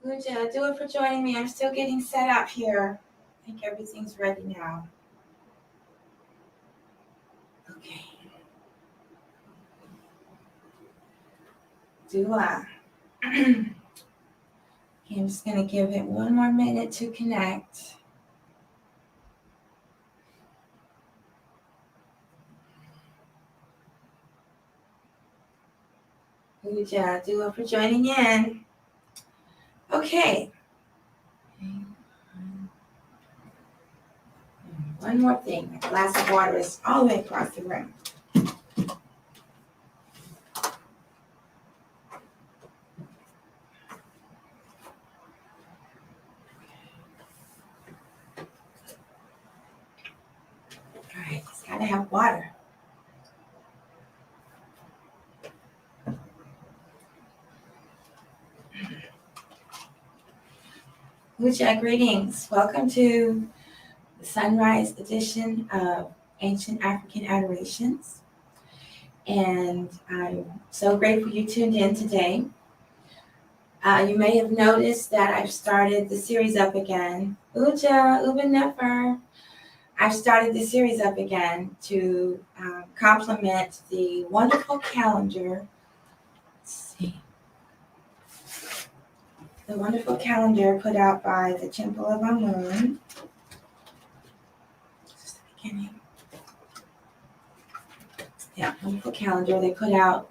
Luja, do it for joining me. I'm still getting set up here. I think everything's ready now. Okay. Dua. Okay, I'm just going to give it one more minute to connect. Luja, do it for joining in. Okay. One more thing. A glass of water is all the way across the room. All right, it's got to have water. Luja, greetings. Welcome to the Sunrise edition of Ancient African Adorations. And I'm so grateful you tuned in today. You may have noticed that I've started the series up again. Uben Nefer. I've started the series up again to complement the wonderful calendar. Let's see. The wonderful calendar put out by the Temple of Amun. Just the beginning. Yeah, wonderful calendar they put out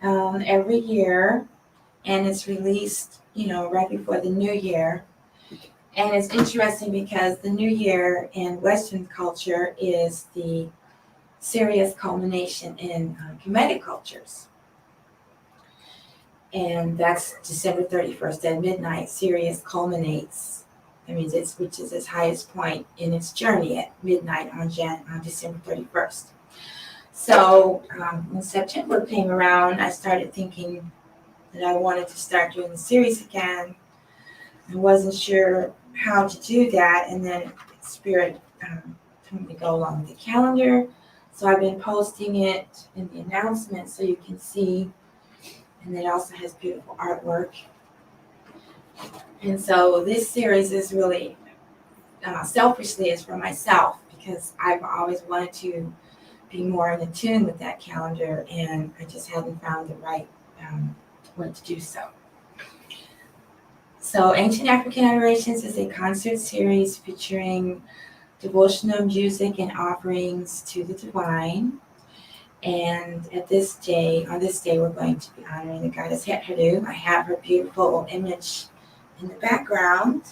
every year, and it's released, right before the new year. And it's interesting because the new year in Western culture is the serious culmination in Kemetic cultures. And that's December 31st at midnight. Sirius culminates. That means it reaches its highest point in its journey at midnight on December 31st. So when September came around, I started thinking that I wanted to start doing the series again. I wasn't sure how to do that, and then Spirit told me to go along with the calendar. So I've been posting it in the announcement so you can see, and it also has beautiful artwork. And so this series is really, selfishly, is for myself, because I've always wanted to be more in tune with that calendar, and I just hadn't found the right way to do so. So Ancient African Adorations is a concert series featuring devotional music and offerings to the divine. And on this day, we're going to be honoring the goddess HetHeru. I have her beautiful image in the background.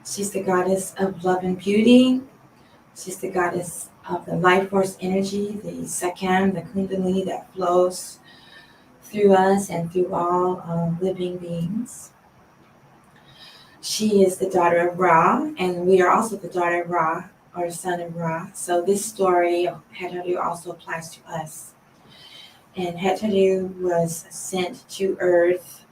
She's the goddess of love and beauty. She's the goddess of the life force energy, the Sekhem, the Kundalini that flows through us and through all living beings. She is the daughter of Ra, and we are also the daughter of Ra, or son of Ra. So this story of HetHeru also applies to us. And HetHeru was sent to Earth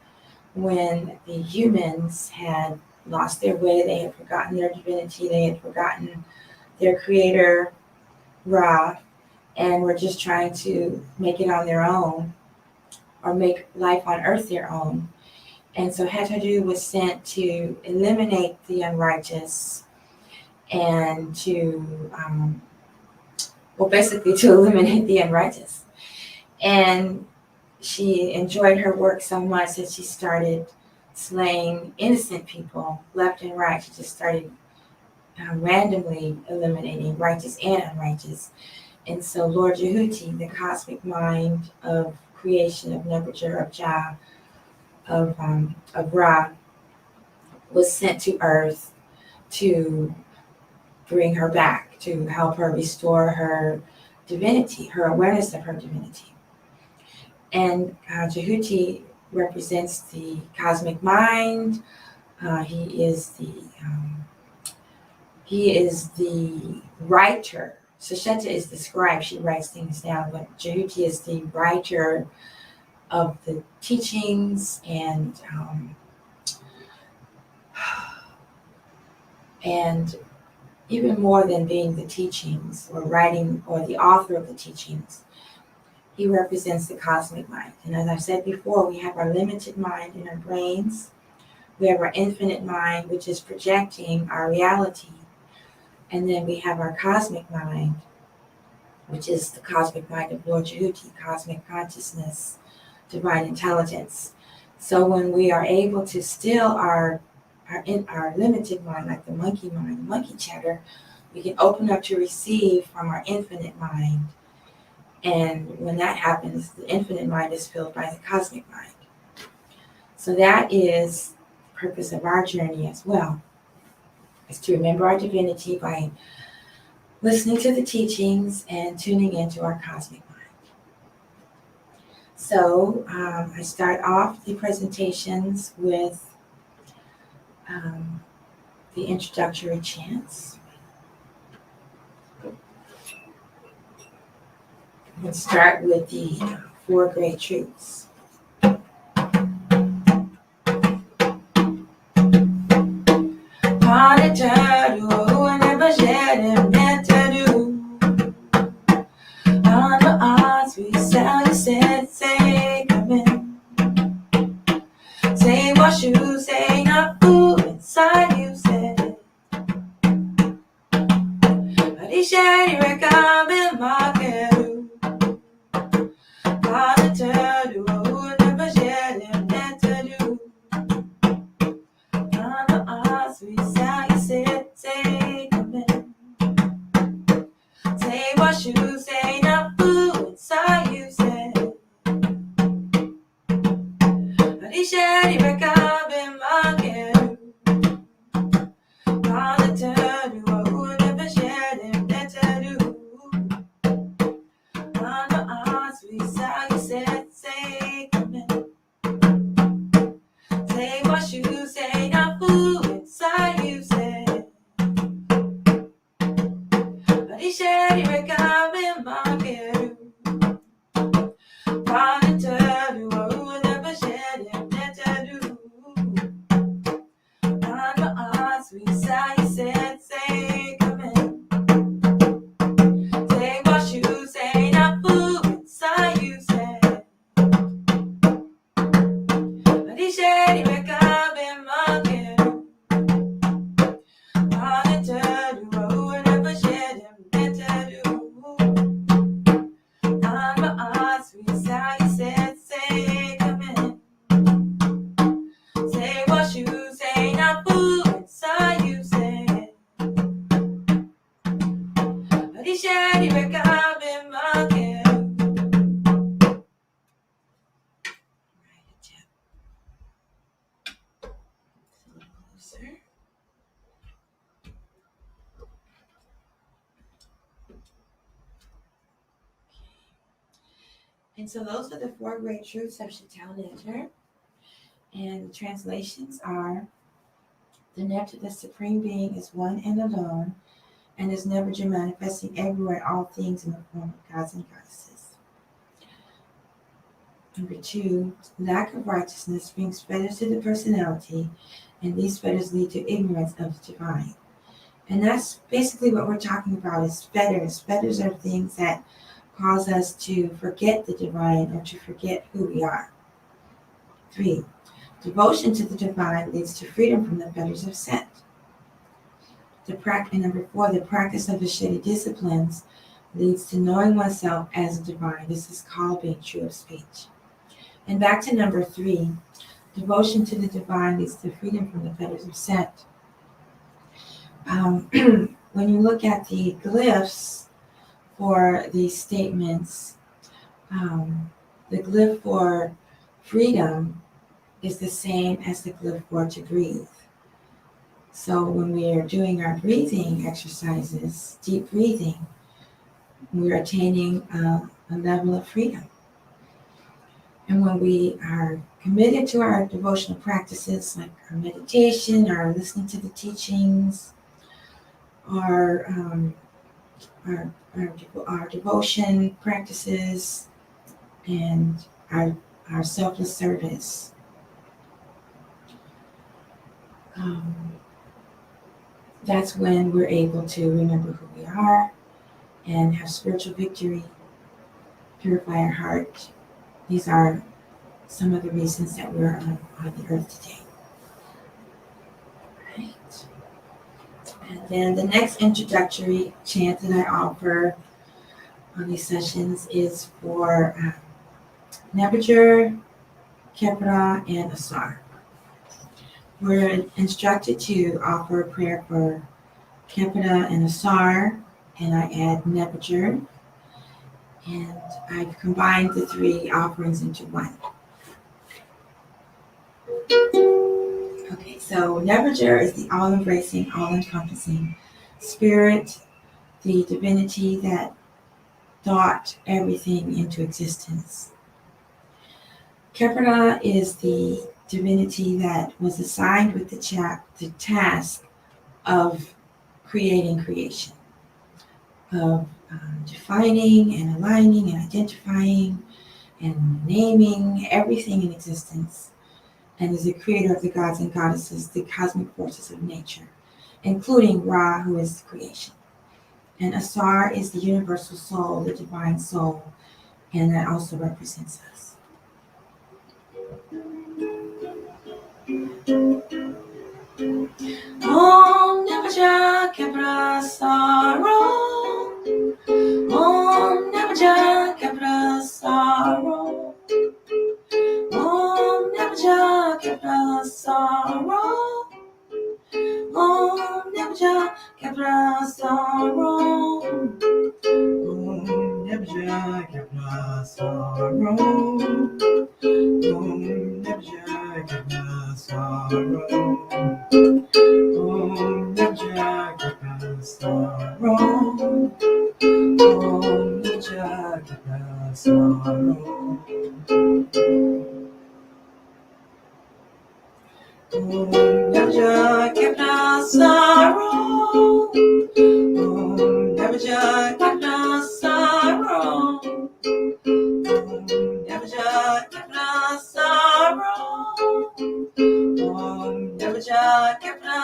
when the humans had lost their way. They had forgotten their divinity. They had forgotten their creator, Ra, and were just trying to make it on their own, or make life on Earth their own. And so HetHeru was sent to eliminate the unrighteous and to, basically to eliminate the unrighteous. And she enjoyed her work so much that she started slaying innocent people left and right. She just started randomly eliminating righteous and unrighteous. And so Lord Jehuti, the cosmic mind of creation, of Nebuchadnezzar, of Jah, of Ra, was sent to Earth to bring her back, to help her restore her divinity, her awareness of her divinity. And Jehuti represents the cosmic mind. He is the writer. Sesheta is the scribe. She writes things down, but Jehuti is the writer of the teachings, and even more than being the teachings or writing or the author of the teachings, He represents the cosmic mind. And as I've said before, we have our limited mind in our brains. We have our infinite mind, which is projecting our reality. And then we have our cosmic mind, which is the cosmic mind of Lord Jehuti, cosmic consciousness, divine intelligence. So when we are able to still our limited mind, like the monkey mind, the monkey chatter, we can open up to receive from our infinite mind. And when that happens, the infinite mind is filled by the cosmic mind. So that is the purpose of our journey as well, is to remember our divinity by listening to the teachings and tuning into our cosmic mind. So I start off the presentations with the introductory chants. We'll start with the 4 great truths. Say what you say, not fool inside you said. But he said he recommend my HetHeru. Father Tadu, who never shared him HetHeru. On the odds we say, say, come in. Say what you say, not fool inside you said. But he said he recommend my HetHeru. Father Tadu, who never shared him HetHeru. On the odds we say, come in. Say what you say, not fool inside you said. But he said he recommend my HetHeru. Father Tadu, who never shared him HetHeru. On the odds we say, come in. Say what you say, not fool inside you said. But he said he recommend my HetHeru. Father Tadu, who never shared him HetHeru. On the odds we say, come in. Say what you say, not fool inside you said. But he said he recommend my HetHeru. Closer. And so those are the 4 great truths of HetHeru Nefer. And the translations are: the Nefer, the Supreme Being, is one and alone, and is never manifesting everywhere in all things in the form of gods and goddesses. Number 2, lack of righteousness brings fetters to the personality, and these fetters lead to ignorance of the divine. And that's basically what we're talking about, is fetters. Fetters are things that cause us to forget the divine or to forget who we are. 3, devotion to the divine leads to freedom from the fetters of scent. And number 4, the practice of the Shedi disciplines leads to knowing oneself as a divine. This is called being true of speech. And back to number 3, devotion to the divine leads to freedom from the fetters of scent. When you look at the glyphs for these statements, the glyph for freedom is the same as the glyph for to breathe. So when we are doing our breathing exercises, deep breathing, we're attaining a level of freedom. And when we are committed to our devotional practices, like our meditation, or listening to the teachings, or our devotion practices, and our selfless service, that's when we're able to remember who we are and have spiritual victory purify our heart. These are some of the reasons that we're on the earth today. Right. And then the next introductory chant that I offer on these sessions is for Nebuchadnezzar, Kepra, and Asar. We're instructed to offer a prayer for Kepra and Asar, and I add Nebuchadnezzar, and I've combined the three offerings into one. Okay, so Nebuchadnezzar is the all-embracing, all-encompassing spirit, the divinity that thought everything into existence. Kepra is the divinity that was assigned with the task of creating creation, of defining and aligning and identifying and naming everything in existence, and is the creator of the gods and goddesses, the cosmic forces of nature, including Ra, who is creation. And Asar is the universal soul, the divine soul, and that also represents us. Om Nebuchadnezzar Kepra Asaro. Om Nebuchadnezzar Kepra Asaro. Om Nebuchadnezzar Kepra Asaro. Om Nebuchadnezzar Kepra Asaro. Om Nebuchadnezzar Kepra Asaro. Om Nebuchadnezzar Kepra Asaro. Om Nebuchadnezzar Kepra Asaro. Om Nebuchadnezzar Kepra Asaro. Om Nebuchadnezzar Kepra Asaro. Om Nebuchadnezzar Kepra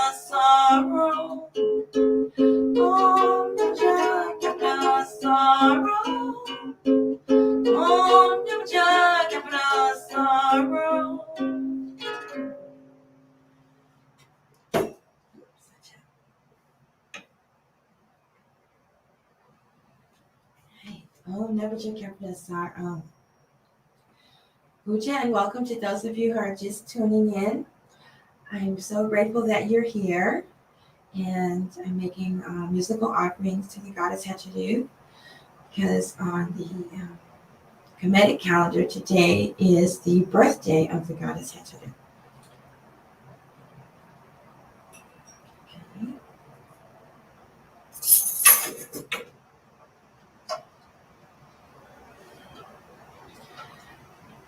Asaro. Om Nebuchadnezzar Kepra Asaro. Om Nebuchadnezzar Kepra Asaro. Puja, and welcome to those of you who are just tuning in. I'm so grateful that you're here, and I'm making musical offerings to the goddess HetHeru, because on the Kemetic calendar today is the birthday of the goddess HetHeru.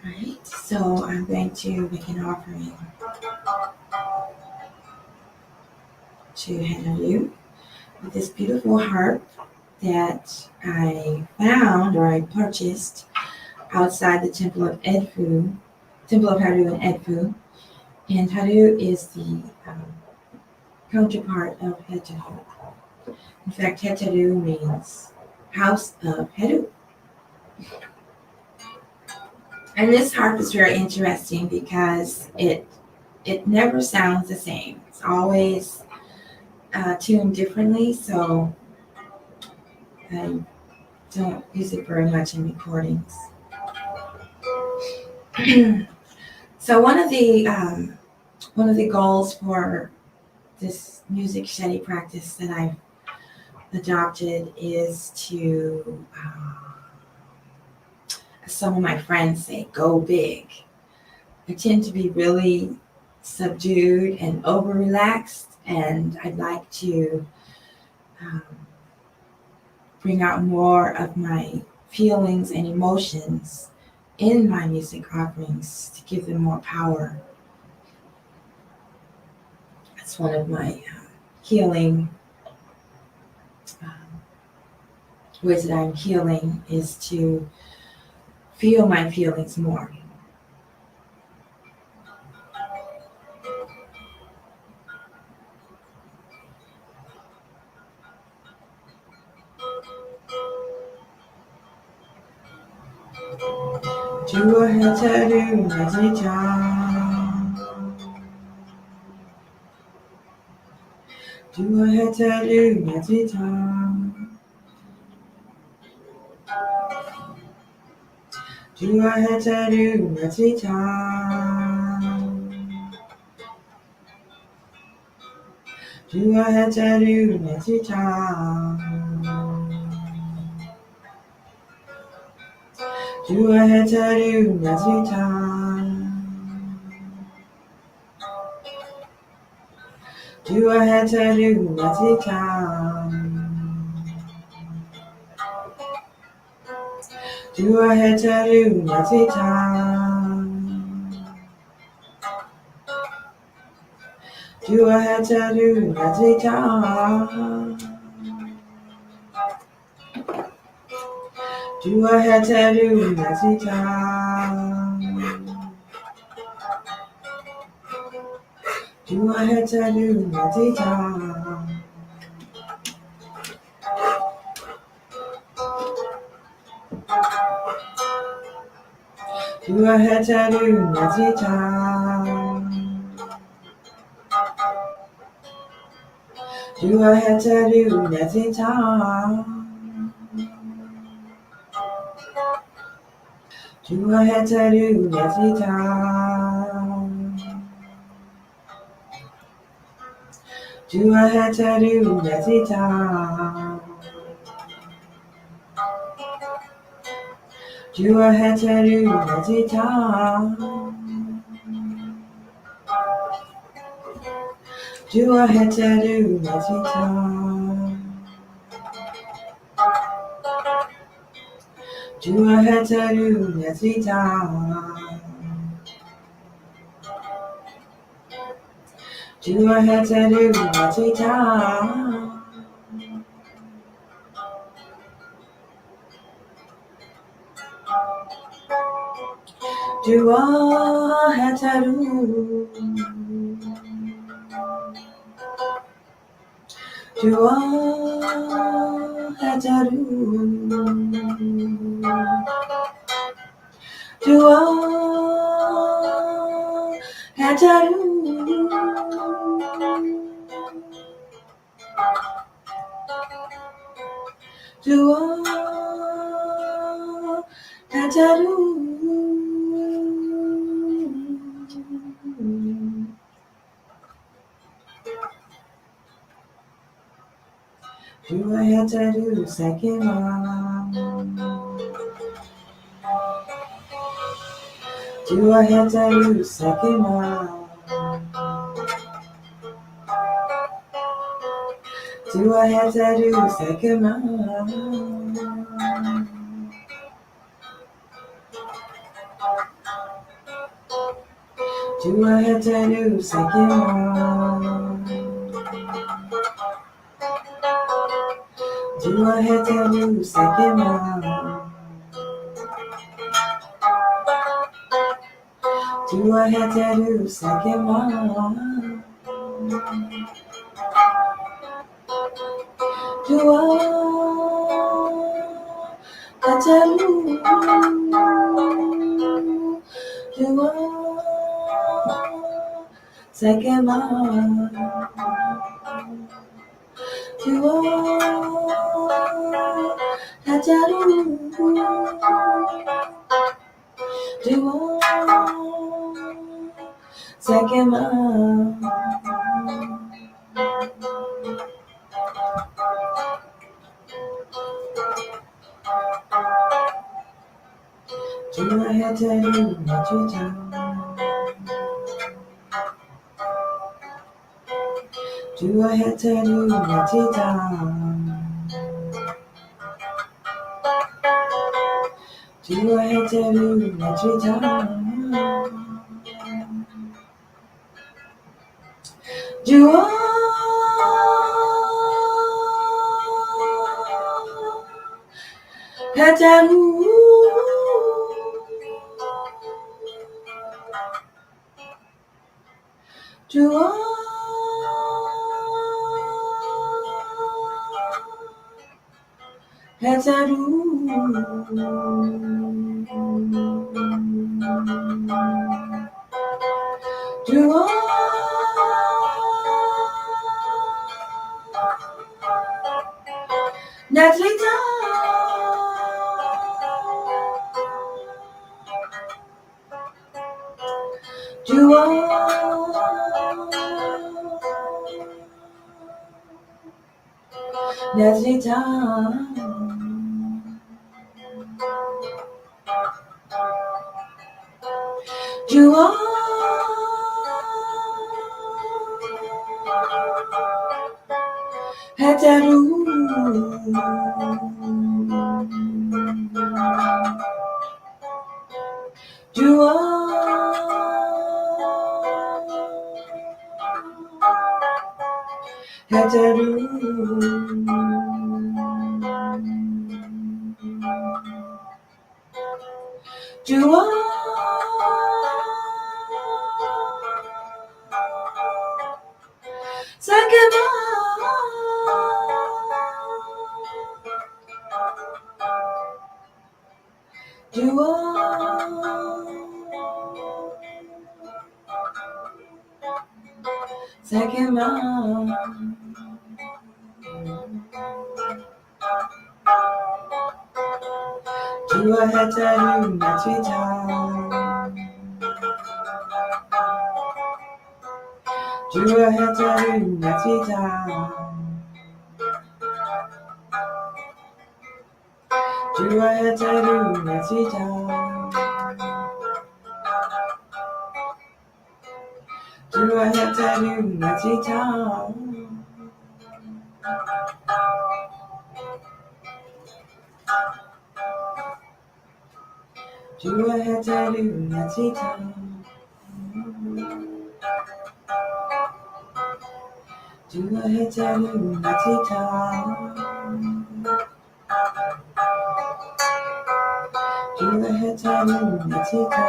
Right, so I'm going to make an offering to HetHeru with this beautiful harp that I found or I purchased outside the Temple of Edfu, Temple of Heru in Edfu. And Heru is the counterpart of HetHeru. In fact, HetHeru means house of Heru. And this harp is very interesting because it never sounds the same. It's always tuned differently, so I don't use it very much in recordings. So one of the goals for this music study practice that I've adopted is to, as some of my friends say, go big. I tend to be really subdued and over relaxed, and I'd like to bring out more of my feelings and emotions in my music offerings to give them more power. That's one of my healing ways that I'm healing is to feel my feelings more. Do a HetHeru meditation. Do a HetHeru meditation. Do a HetHeru meditation. Do a HetHeru meditation. Do a HetHeru meditation. Do a HetHeru meditation. Do a HetHeru meditation. Do a HetHeru meditation. Do a HetHeru meditation. Do a HetHeru meditation. Do a HetHeru meditation. Do a HetHeru meditation. Do a HetHeru meditation. Do a HetHeru meditation. Do a HetHeru meditation. Do a HetHeru meditation. Do a HetHeru meditation. Do a HetHeru meditation. Do a HetHeru. Do a HetHeru. Do a HetHeru. Do a HetHeru. Do a HetHeru second round. Do a HetHeru second round. Do a HetHeru second round. Do a HetHeru second round. Do a HetHeru second round. Do a HetHeru second round. Jua HetHeru. Jua Sekema. Jua HetHeru. Jua Sekema. Jua HetHeru Majita. Jua HetHeru Majita. Jua HetHeru Majita. Jua HetHeru. Jua HetHeru. Jua Natlita. Jua Natlita. Jua HetHeru. Jua HetHeru. Jua Sekema. Jua Sekema. Jua HetHeru Majita. Jua HetHeru Majita. Jua HetHeru Majita. Jua HetHeru Majita. Jua HetHeru Majita. Jua HetHeru Majita. Jua HetHeru Majita.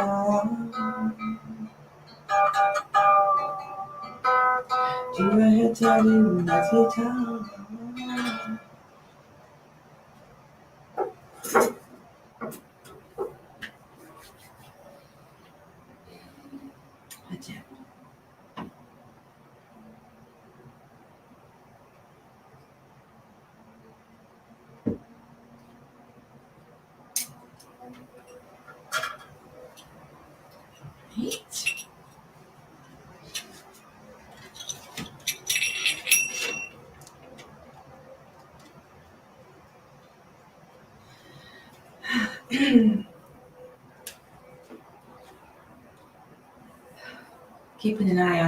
Jua HetHeru Majita. Keeping an eye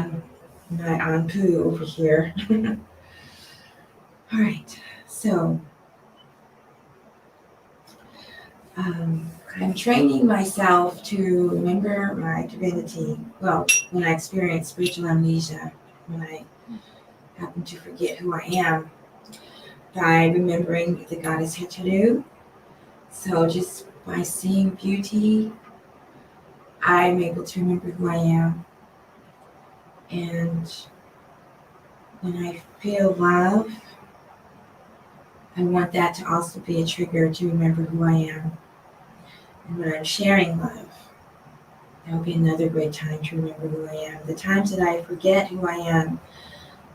on poo over here. All right, so I'm training myself to remember my divinity. Well, when I experience spiritual amnesia, when I happen to forget who I am, by remembering the goddess HetHeru. So just by seeing beauty, I'm able to remember who I am. And when I feel love, I want that to also be a trigger to remember who I am. And when I'm sharing love, that will be another great time to remember who I am. The times that I forget who I am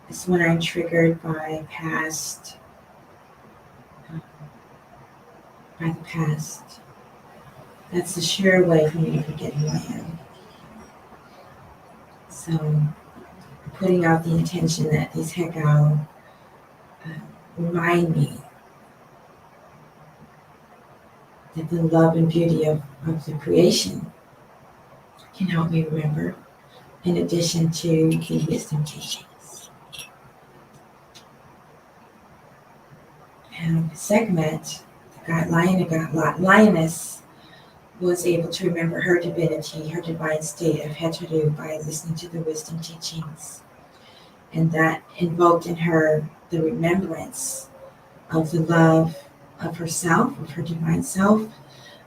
is when I'm triggered by the past. That's a sure way for me to forget who I am. So, putting out the intention that these HetHeru remind me that the love and beauty of the creation can help me remember, in addition to the wisdom teachings. And Sekhmet, the lioness, was able to remember her divinity, her divine state of HetHeru by listening to the wisdom teachings. And that invoked in her the remembrance of the love of herself, of her divine self,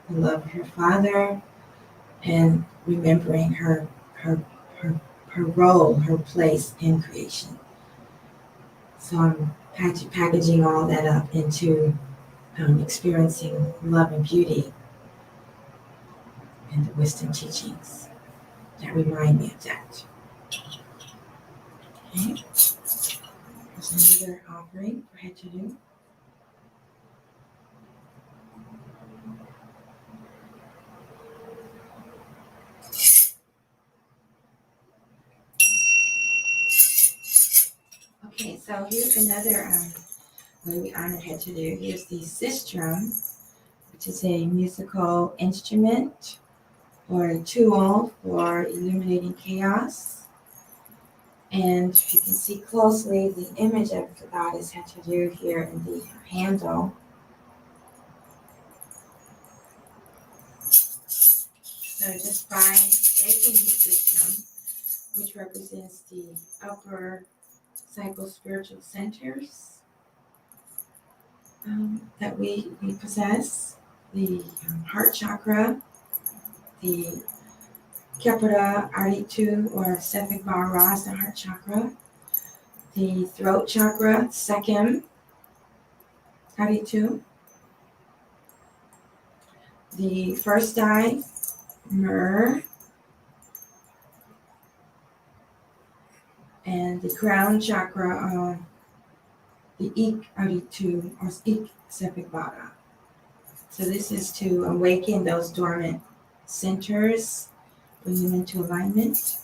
the love of her father, and remembering her role, her place in creation. So I'm packaging all that up into experiencing love and beauty and the wisdom teachings that remind me of that. Okay. There's another offering for HetHeru. Okay, so here's another way we honor HetHeru. Here's the sistrum, which is a musical instrument or a tool for illuminating chaos. And if you can see closely, the image of the goddess HetHeru here in the handle. So just by breaking the system, which represents the upper psycho-spiritual centers that we possess, the heart chakra, the Kepura Aritu or Sefik Bara is the heart chakra, the throat chakra, Sekim Aritu, the first eye, Myrrh, and the crown chakra, the Ik Aritu or Ik Sefik Bara. So this is to awaken those dormant centers, bring them into alignment.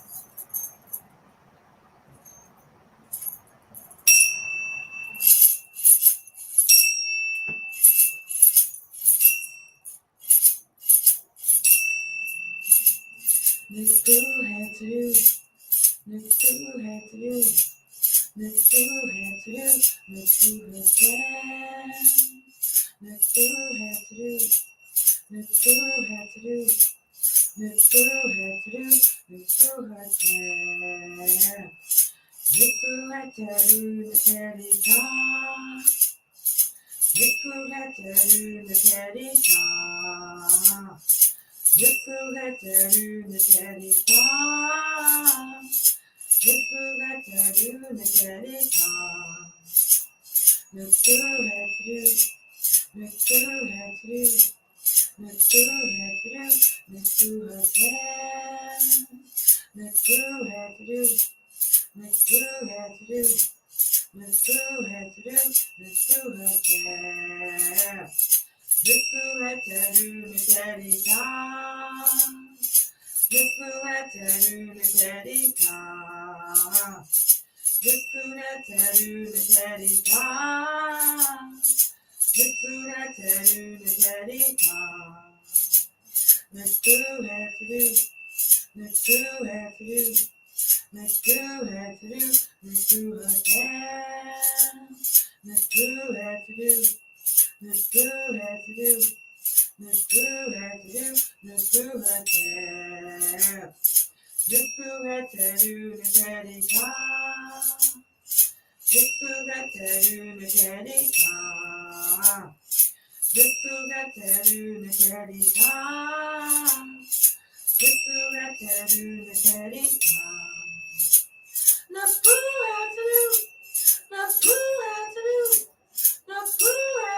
HetHeru, HetHeru, HetHeru,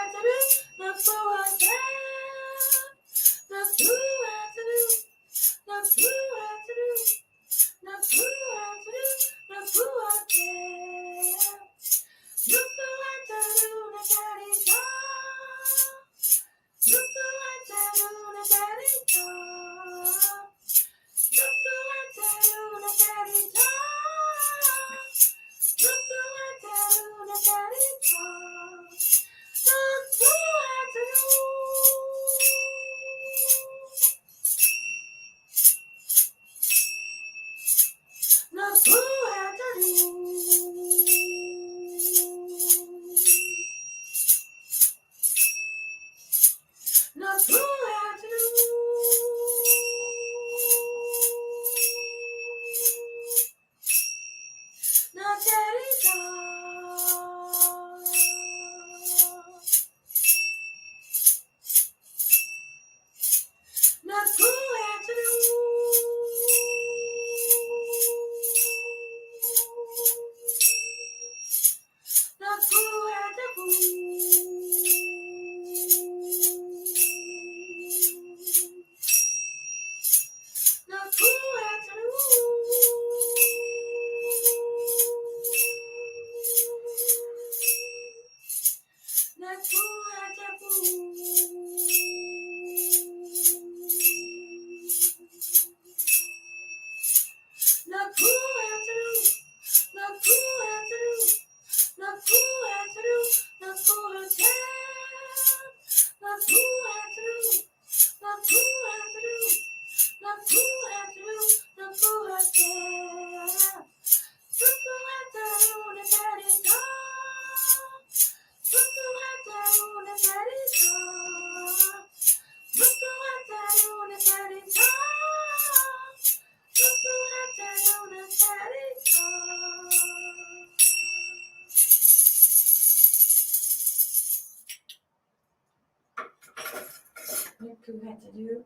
HetHeru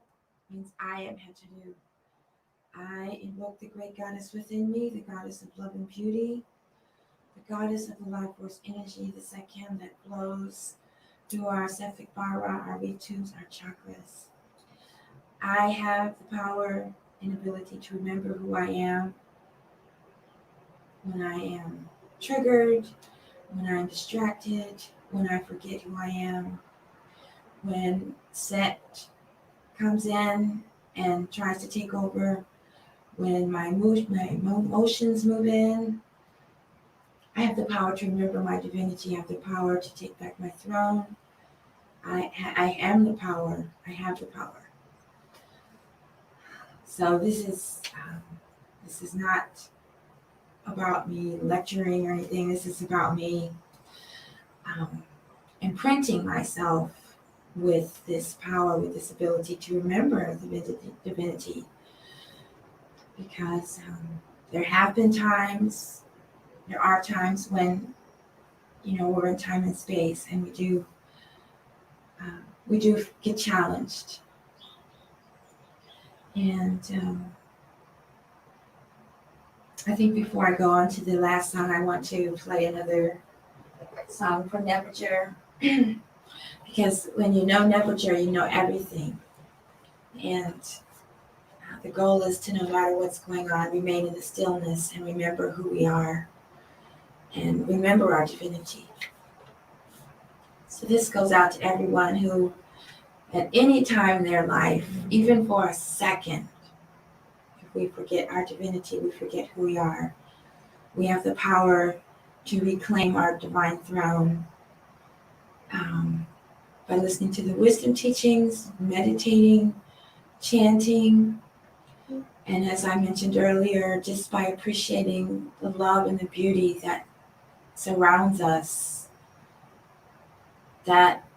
means I am HetHeru. I invoke the great goddess within me, the goddess of love and beauty, the goddess of the life force energy, the Sekhem that flows through our Cephalic Bara, our root tubes, our chakras. I have the power and ability to remember who I am when I am triggered, when I'm distracted, when I forget who I am, when set comes in and tries to take over, when my emotions move in. I have the power to remember my divinity. I have the power to take back my throne. I am the power. I have the power. So this is not about me lecturing or anything. This is about me imprinting myself with this power, with this ability to remember divinity. Because there are times when, we're in time and space, and we do get challenged. And I think before I go on to the last song, I want to play another song from Nefer. Because when you know Nefer, you know everything. And the goal is to, no matter what's going on, remain in the stillness and remember who we are and remember our divinity. So this goes out to everyone who, at any time in their life, even for a second, if we forget our divinity, we forget who we are. We have the power to reclaim our divine throne by listening to the wisdom teachings, meditating, chanting, and as I mentioned earlier, just by appreciating the love and the beauty that surrounds us. That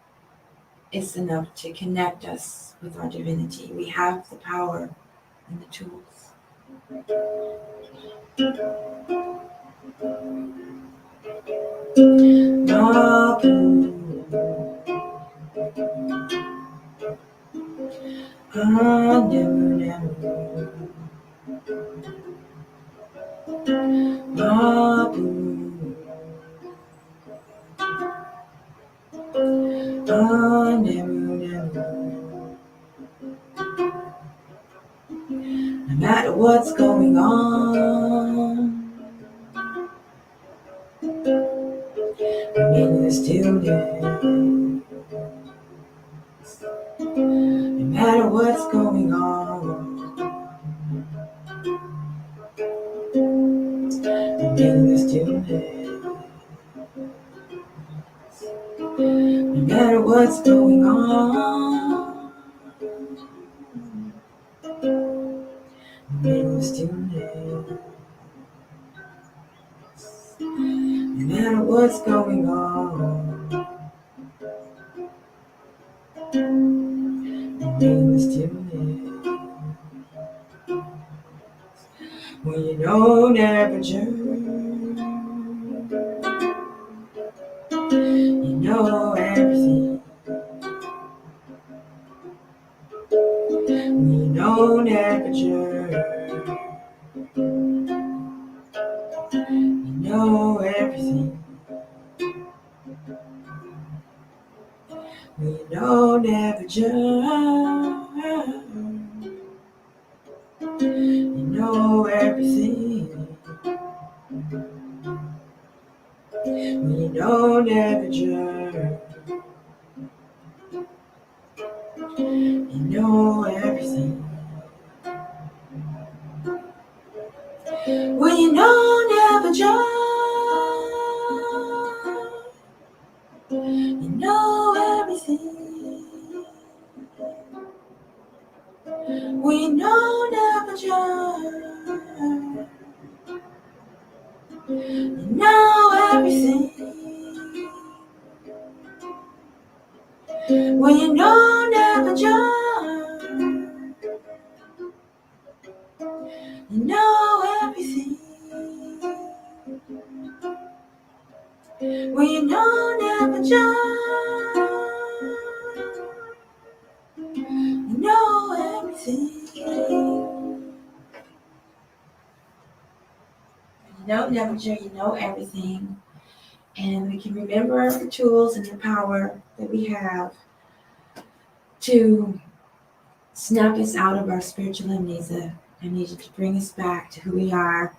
is enough to connect us with our divinity. We have the power and the tools. what's going on, remain in the stillness. No matter what's going on, remain in the stillness. No matter what's going on, remain in the stillness. No matter what's going on, remain in the stillness. When you know temperature, you know everything. When you know temperature, you know everything. When you know temperature, you know everything. When you know temperature, you know everything. When you know temperature, you know everything. When you know temperature, you know everything. When you know temperature, you know everything. When you know temperature, you know everything. When you know temperature, you know everything. And we can remember the tools and the power that we have to snap us out of our spiritual amnesia to bring us back to who we are.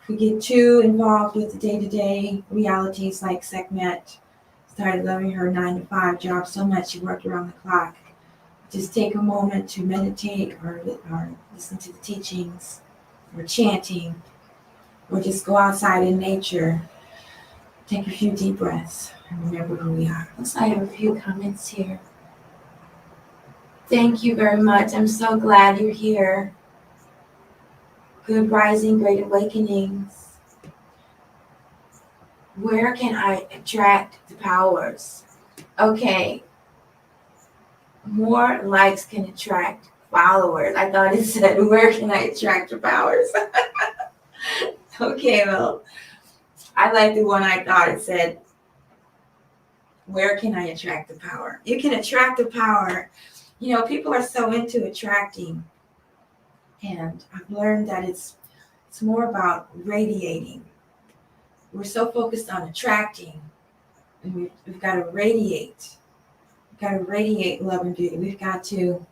If we get too involved with the day-to-day realities like Sekhmet started loving her 9-to-5 job so much she worked around the clock, just take a moment to meditate or listen to the teachings or chanting or just go outside in nature. Take a few deep breaths and remember who we are. Looks like I have a few comments here. Thank you very much. I'm so glad you're here. Good rising, great awakenings. Where can I attract the powers? Okay. More likes can attract followers. I thought it said, where can I attract the powers? Okay, well, I like the one I thought it said, where can I attract the power? You can attract the power. You know, people are so into attracting. And I've learned that it's more about radiating. We're so focused on attracting, and we've got to radiate. We've got to radiate love and beauty. We've got to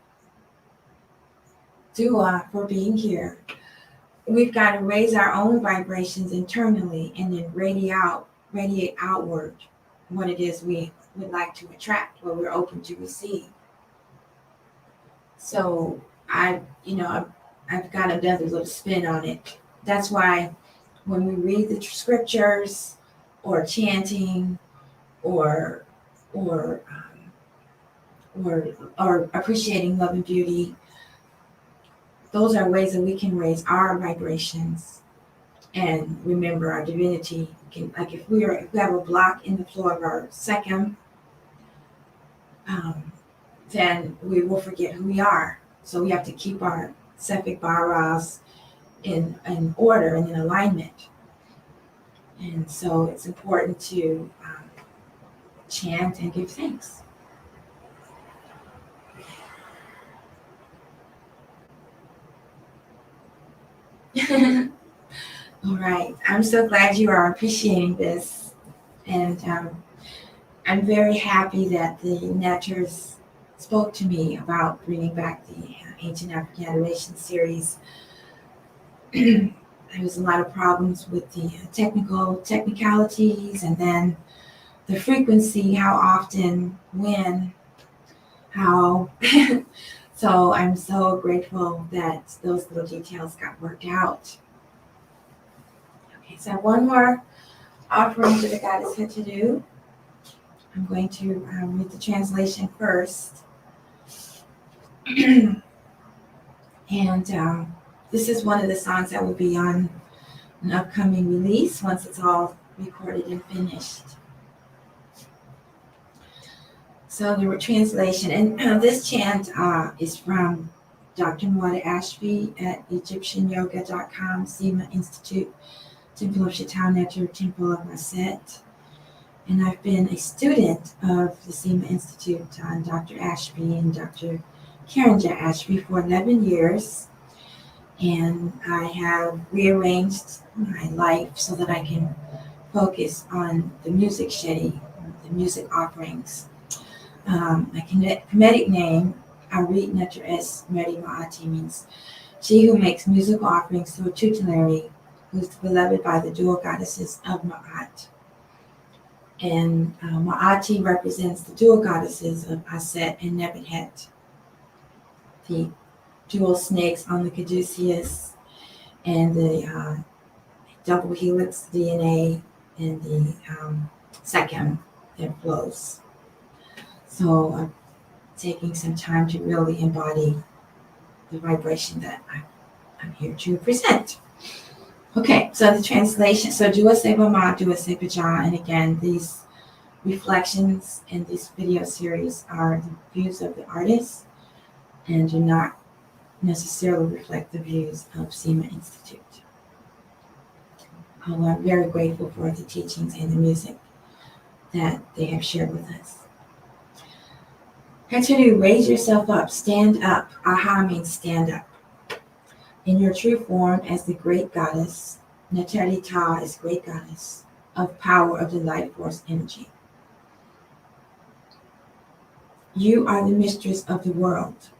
for being here. We've got to raise our own vibrations internally and then radiate outward what it is we would like to attract, what we're open to receive. So I've got another little spin on it. That's why when we read the scriptures or chanting or appreciating love and beauty, those are ways that we can raise our vibrations and remember our divinity. Like if we have a block in the floor of our second, then we will forget who we are. So we have to keep our Sephic Baras in order and in alignment. And so it's important to chant and give thanks. All right. I'm so glad you are appreciating this. And I'm very happy that the Netters spoke to me about bringing back the Ancient African Adoration series. there was a lot of problems with the technicalities, and then the frequency, how often, when, how. So I'm so grateful that those little details got worked out. Okay, so one more offering to the goddess HetHeru. I'm going to read the translation first. And this is one of the songs that will be on an upcoming release once it's all recorded and finished. So the translation, and this chant is from Dr. Mwada Ashby at EgyptianYoga.com, Sema Institute, Temple of Shaitan, Temple of Maset. And I've been a student of the Sema Institute on Dr. Ashby and Dr. Karanja Ashby for 11 years. And I have rearranged my life so that I can focus on the music shedi, the music offerings. My Kemetic name, Arit Neter Es Meri Ma'ati, means she who makes musical offerings to a tutelary, who is beloved by the dual goddesses of Ma'at. And Ma'ati represents the dual goddesses of Aset and Nebuchadnezzar, the dual snakes on the caduceus, and the double helix DNA, and the second that flows. So I'm taking some time to really embody the vibration that I'm here to present. Okay, so the translation. So Dua Seba Ma, Dua Seba Ja, and again, these reflections in this video series are the views of the artist and do not necessarily reflect the views of Sema Institute. Although I'm very grateful for the teachings and the music that they have shared with us. HetHeru, raise yourself up, stand up. Aha means stand up. In your true form as the great goddess, Neteri Ta is great goddess of power of the life force energy. You are the mistress of the world.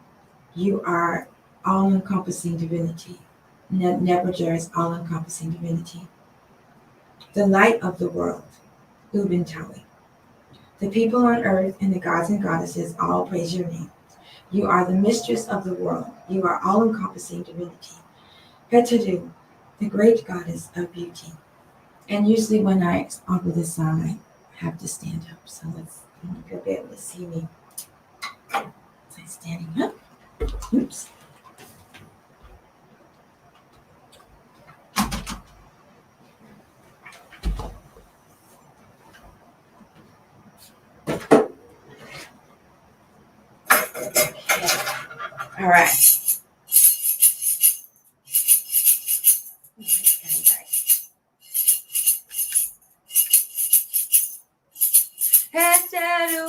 You are all-encompassing divinity. Nebuchadnezzar is all-encompassing divinity. The light of the world, Uben Nefer. The people on earth and the gods and goddesses all praise your name. You are the mistress of the world. You are all-encompassing divinity. HetHeru, the great goddess of beauty. And usually when I offer this song, I have to stand up. So you'll be able to see me. So I'm standing up. Oops. All right. HetHeru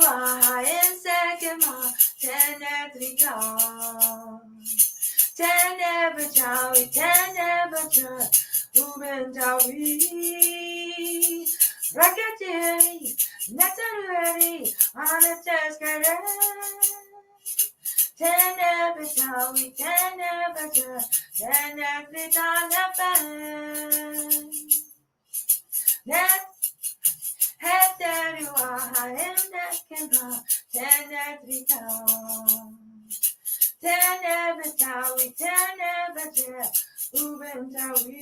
Sekema Tenetrika Tenebajawi Tenebaja Uben Dawi Rakateri Netareri Anateskare Tenebajawi Tenebaja Tenetrika Nefen HetHeru Sekema Tenetrika Tenebatawi, Tenebaja, Uben Dawi,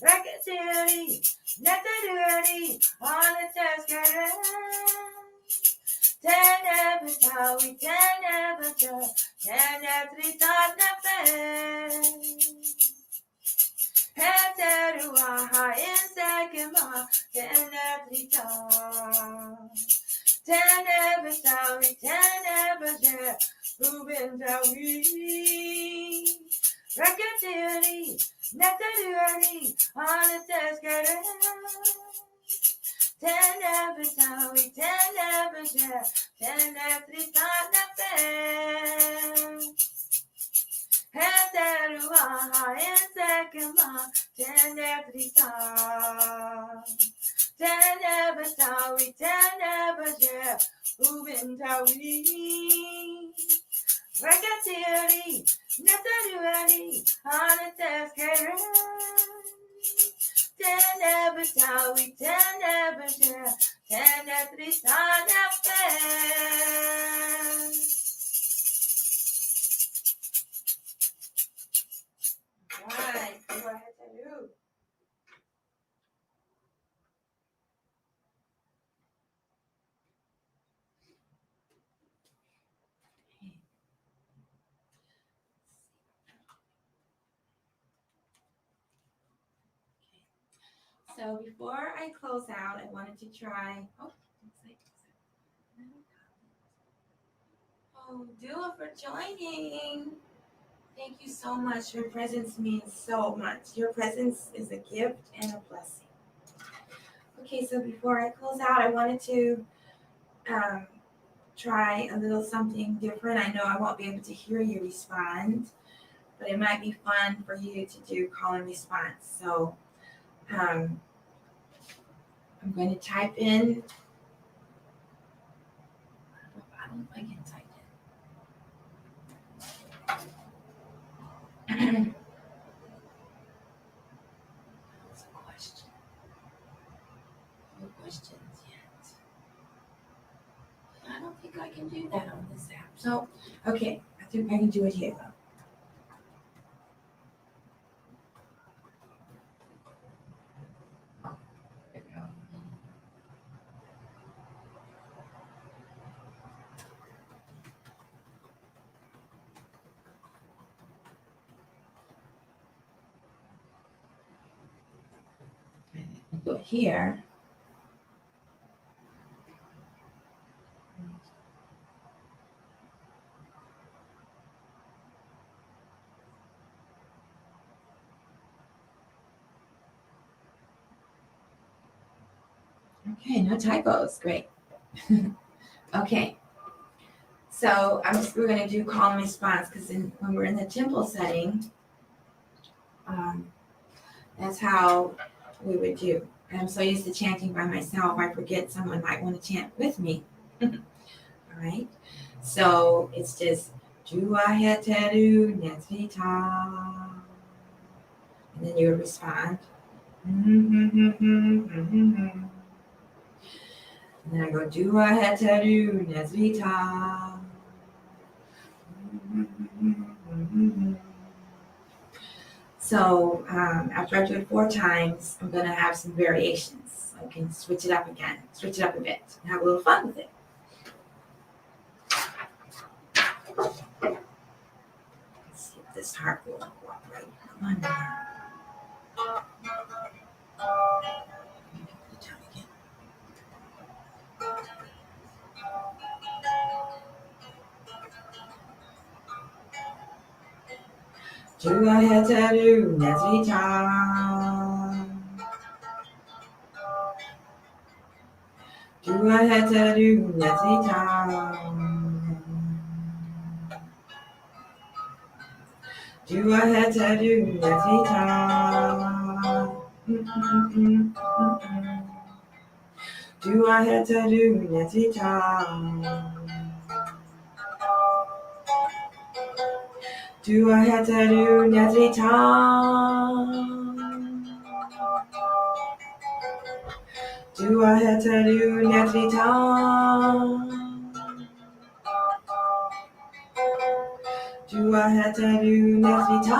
Rakateri, Netareri, Anateskare, Tenebatawi, Tenebaja, Tenetrika Nefen. HetHeru Sekema Tenetrika Tenebatawi, Tenebaja, Uben Dawi, Rakateri, Netareri, Anateskare, Tenebatawi, Tenebaja, Tenetrika Nefen. HetHeru Sekema Tenetrika Tenebatawi, Tenebaja, Uben Dawi, Rakatiri, Nataruari, Hanatas Tenebatawi, Tenebata, Tenebrisana Fair. Right, go ahead, HetHeru. So before I close out, I wanted to try. Oh, Dua for joining. Thank you so much. Your presence means so much. Your presence is a gift and a blessing. Okay, so before I close out, I wanted to try a little something different. I know I won't be able to hear you respond, but it might be fun for you to do call and response. So I'm going to type in. I don't know if I can type in. That's a question. No questions yet. I don't think I can do that on this app. So, okay, I think I can do it here though. Go here. Okay, no typos. Great. Okay. So we're going to do call and response because when we're in the temple setting, that's how we would do. And I'm so used to chanting by myself, I forget someone might want to chant with me. All right. So it's just Dua HetHeru Netvita. And then you would respond. And then I go Dua HetHeru Netvita. So after I do it 4 times, I'm going to have some variations. I can switch it up again, switch it up a bit, and have a little fun with it. Let's see if this heart will cooperate. Come on now. Dua HetHeru Netvita. Dua HetHeru Netvita. Dua HetHeru Netvita. Dua HetHeru Netvita. Dua HetHeru Netvita. Dua HetHeru Netvita. Dua HetHeru Netvita.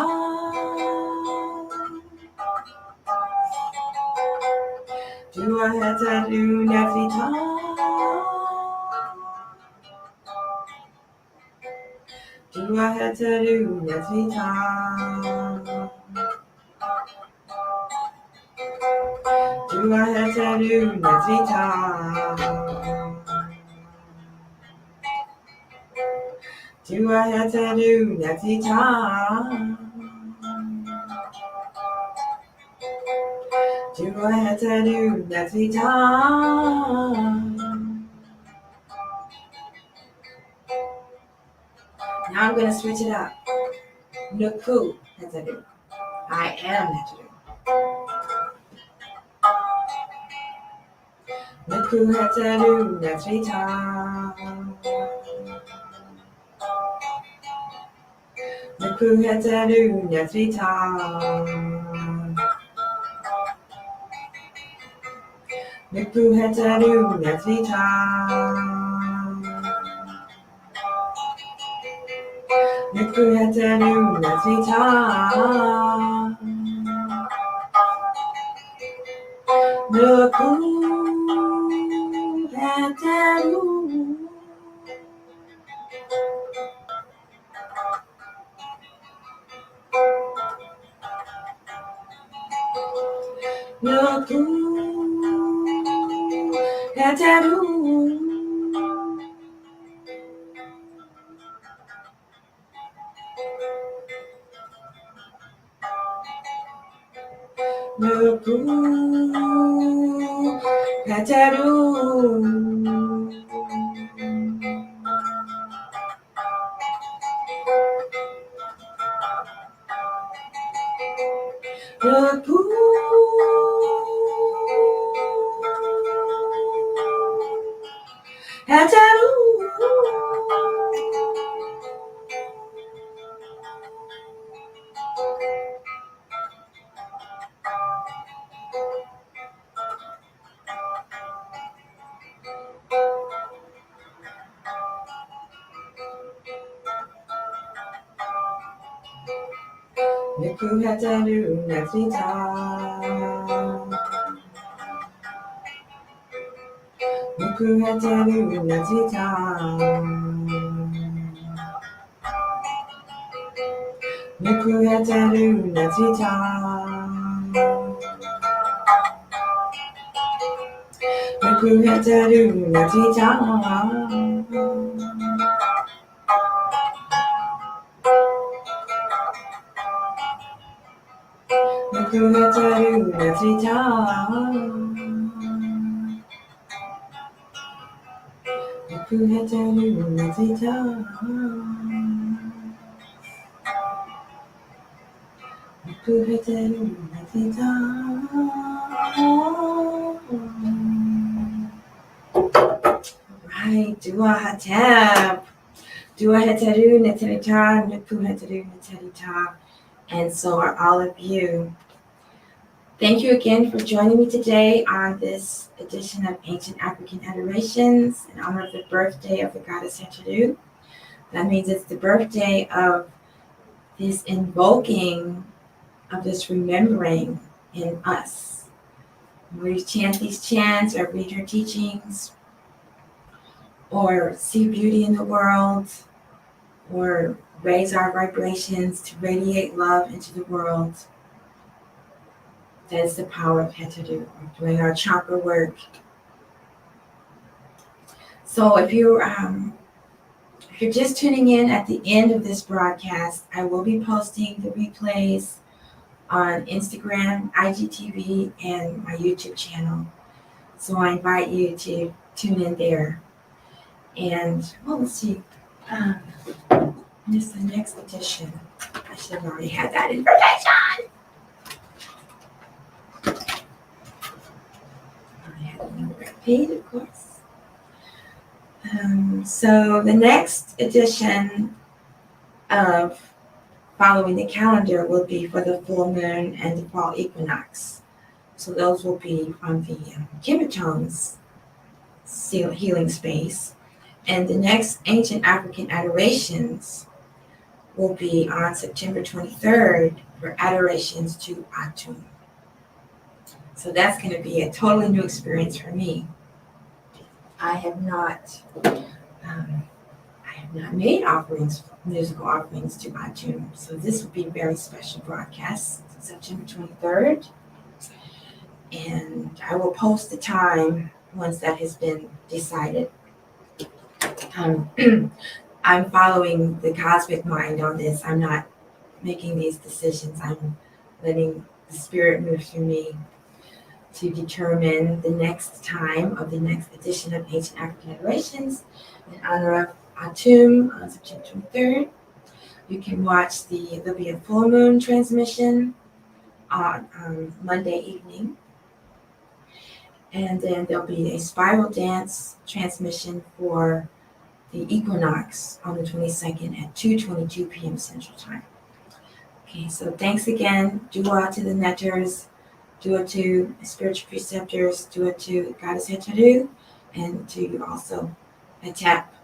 Dua HetHeru Netvita. Dua HetHeru Netvita. Dua HetHeru Netvita. Dua HetHeru Netvita. Dua HetHeru Netvita. Now I'm going to switch it up. Nuku HetHeru. I am HetHeru. Nuku HetHeru Netvita. Nupu HetHeru Netvita. Nupu HetHeru Netvita. Nupu HetHeru Netvita. Nupu HetHeru. Nupu HetHeru. Nupu HetHeru. Nupu HetHeru. Nupu HetHeru Netvita. Nupu HetHeru Netvita. Nupu HetHeru Netvita. Nupu HetHeru Netvita. Nupu HetHeru Netvita. Nupu HetHeru Netvita. Nupu HetHeru Netvita. Right, Dua Hatep. Dua HetHeru Netvita. Nupu HetHeru Netvita. And so are all of you. Thank you again for joining me today on this edition of Ancient African Adorations in honor of the birthday of the goddess HetHeru. That means it's the birthday of this invoking, of this remembering in us. When we chant these chants or read her teachings or see beauty in the world or raise our vibrations to radiate love into the world, that is the power of HetHeru, doing our chakra work. So if you're just tuning in at the end of this broadcast, I will be posting the replays on Instagram, IGTV, and my YouTube channel. So I invite you to tune in there. And let's see. This is the next edition. I should have already had that information. I had a new repeat, of course. So the next edition of following the calendar will be for the full moon and the fall equinox. So those will be from the Kemetic healing space. And the next Ancient African Adorations will be on September 23rd for Adorations to Atum. So that's going to be a totally new experience for me. I have not made musical offerings to Atum, so this will be a very special broadcast, September 23rd. And I will post the time once that has been decided. I'm following the cosmic mind on this. I'm not making these decisions. I'm letting the spirit move through me to determine the next time of the next edition of Ancient African Adorations in honor of Atum on September 23rd. You can watch there'll be a full moon transmission on Monday evening. And then there'll be a spiral dance transmission for the equinox on the 22nd at 2:22 p.m. Central Time. Okay, so thanks again. Dua to the netters, dua to the spiritual preceptors, dua to Goddess HetHeru, and to also a tap